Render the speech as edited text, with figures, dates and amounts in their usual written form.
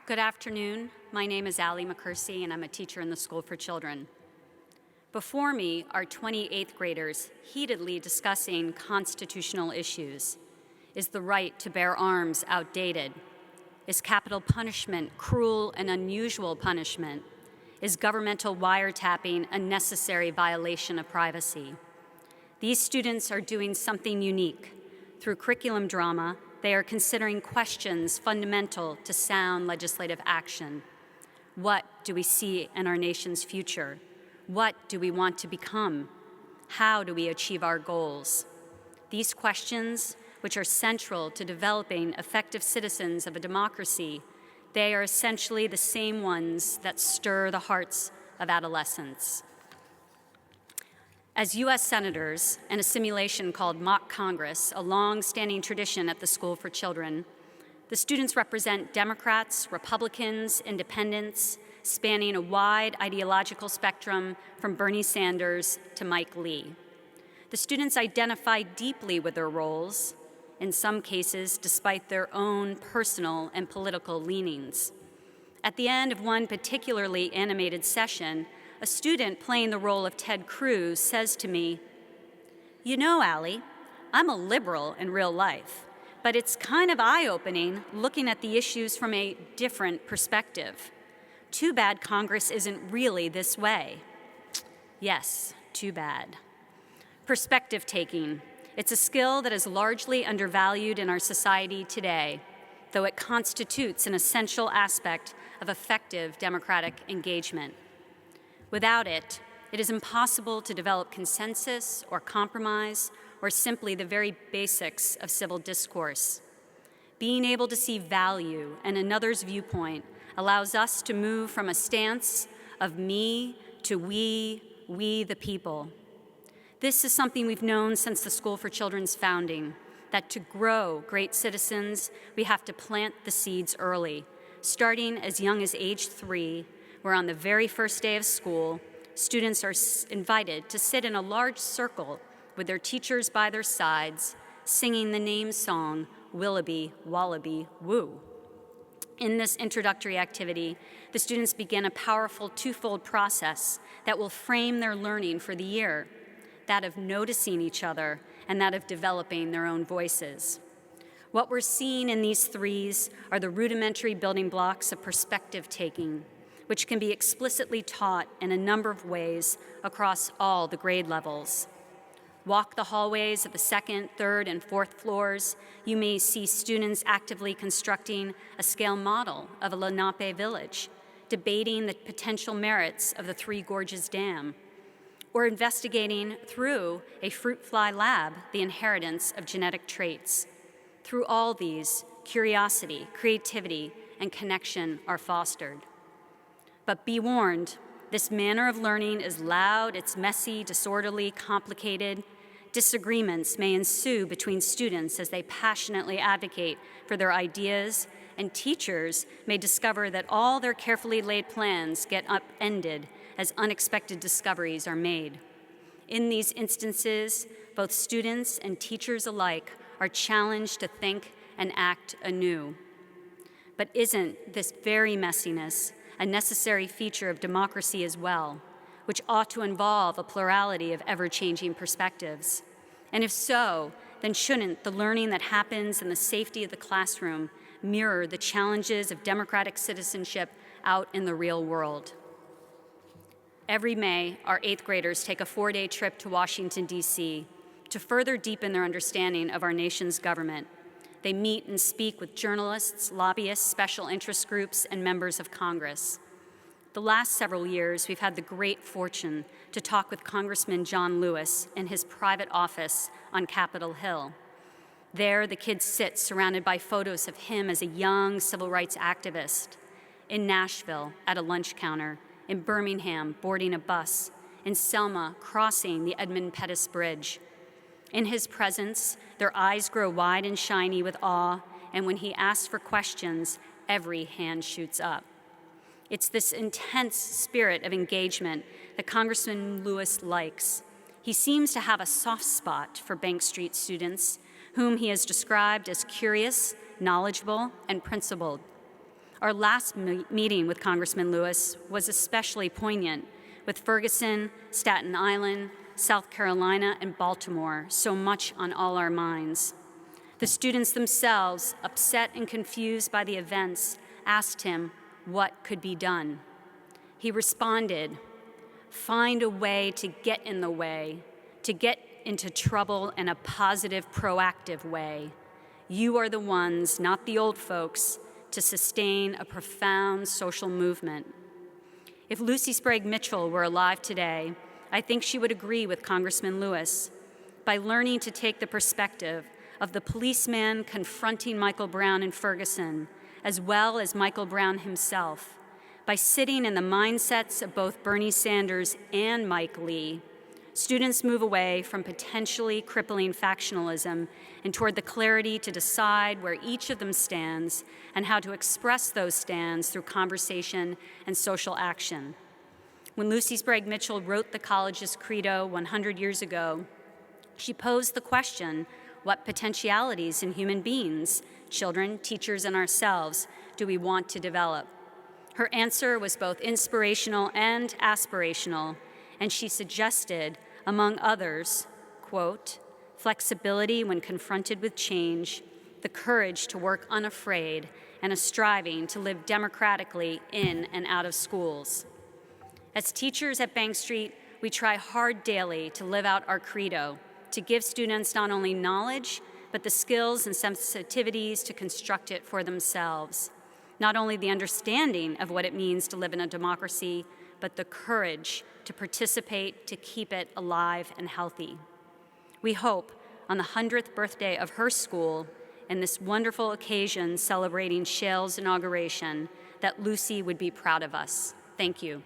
Good afternoon. My name is McKersie, and I'm a teacher in the School for Children. Before me are 28th graders heatedly discussing constitutional issues. Is the right to bear arms outdated? Is capital punishment cruel and unusual punishment? Is governmental wiretapping a necessary violation of privacy? These students are doing something unique. Through curriculum drama, they are considering questions fundamental to sound legislative action. What do we see in our nation's future? What do we want to become? How do we achieve our goals? These questions, which are central to developing effective citizens of a democracy, they are essentially the same ones that stir the hearts of adolescents. As U.S. senators and a simulation called Mock Congress, a long-standing tradition at the School for Children, the students represent Democrats, Republicans, independents, spanning a wide ideological spectrum from Bernie Sanders to Mike Lee. The students identify deeply with their roles, in some cases despite their own personal and political leanings. At the end of one particularly animated session, a student playing the role of Ted Cruz says to me, "You know, Allie, I'm a liberal in real life, but it's kind of eye-opening looking at the issues from a different perspective. Too bad Congress isn't really this way." Yes, too bad. Perspective taking. It's a skill that is largely undervalued in our society today, though it constitutes an essential aspect of effective democratic engagement. Without it, it is impossible to develop consensus or compromise or simply the very basics of civil discourse. Being able to see value in another's viewpoint allows us to move from a stance of me to we the people. This is something we've known since the School for Children's founding, that to grow great citizens, we have to plant the seeds early, starting as young as age 3, where on the very first day of school, students are invited to sit in a large circle with their teachers by their sides, singing the name song, Willoughby, Wallaby, Woo. In this introductory activity, the students begin a powerful twofold process that will frame their learning for the year, that of noticing each other and that of developing their own voices. What we're seeing in these threes are the rudimentary building blocks of perspective taking, which can be explicitly taught in a number of ways across all the grade levels. Walk the hallways of the second, third, and fourth floors, you may see students actively constructing a scale model of a Lenape village, debating the potential merits of the Three Gorges Dam, or investigating through a fruit fly lab the inheritance of genetic traits. Through all these, curiosity, creativity, and connection are fostered. But be warned, this manner of learning is loud, it's messy, disorderly, complicated. Disagreements may ensue between students as they passionately advocate for their ideas, and teachers may discover that all their carefully laid plans get upended as unexpected discoveries are made. In these instances, both students and teachers alike are challenged to think and act anew. But isn't this very messiness a necessary feature of democracy as well, which ought to involve a plurality of ever-changing perspectives? And if so, then shouldn't the learning that happens in the safety of the classroom mirror the challenges of democratic citizenship out in the real world? Every May, our 8th graders take a 4-day trip to Washington, D.C. to further deepen their understanding of our nation's government. They meet and speak with journalists, lobbyists, special interest groups, and members of Congress. The last several years, we've had the great fortune to talk with Congressman John Lewis in his private office on Capitol Hill. There, the kids sit surrounded by photos of him as a young civil rights activist, in Nashville at a lunch counter, in Birmingham boarding a bus, in Selma crossing the Edmund Pettus Bridge. In his presence, their eyes grow wide and shiny with awe, and when he asks for questions, every hand shoots up. It's this intense spirit of engagement that Congressman Lewis likes. He seems to have a soft spot for Bank Street students, whom he has described as curious, knowledgeable, and principled. Our last meeting with Congressman Lewis was especially poignant, with Ferguson, Staten Island, South Carolina, and Baltimore so much on all our minds. The students themselves, upset and confused by the events, asked him what could be done. He responded, "Find a way to get in the way, to get into trouble in a positive, proactive way. You are the ones, not the old folks, to sustain a profound social movement." If Lucy Sprague Mitchell were alive today, I think she would agree with Congressman Lewis. By learning to take the perspective of the policeman confronting Michael Brown in Ferguson, as well as Michael Brown himself, by sitting in the mindsets of both Bernie Sanders and Mike Lee, students move away from potentially crippling factionalism and toward the clarity to decide where each of them stands and how to express those stands through conversation and social action. When Lucy Sprague Mitchell wrote the college's credo 100 years ago, she posed the question, what potentialities in human beings, children, teachers, and ourselves, do we want to develop? Her answer was both inspirational and aspirational, and she suggested, among others, quote, flexibility when confronted with change, the courage to work unafraid, and a striving to live democratically in and out of schools. As teachers at Bank Street, we try hard daily to live out our credo, to give students not only knowledge, but the skills and sensitivities to construct it for themselves. Not only the understanding of what it means to live in a democracy, but the courage to participate to keep it alive and healthy. We hope on the 100th birthday of her school, and this wonderful occasion celebrating Shale's inauguration, that Lucy would be proud of us. Thank you.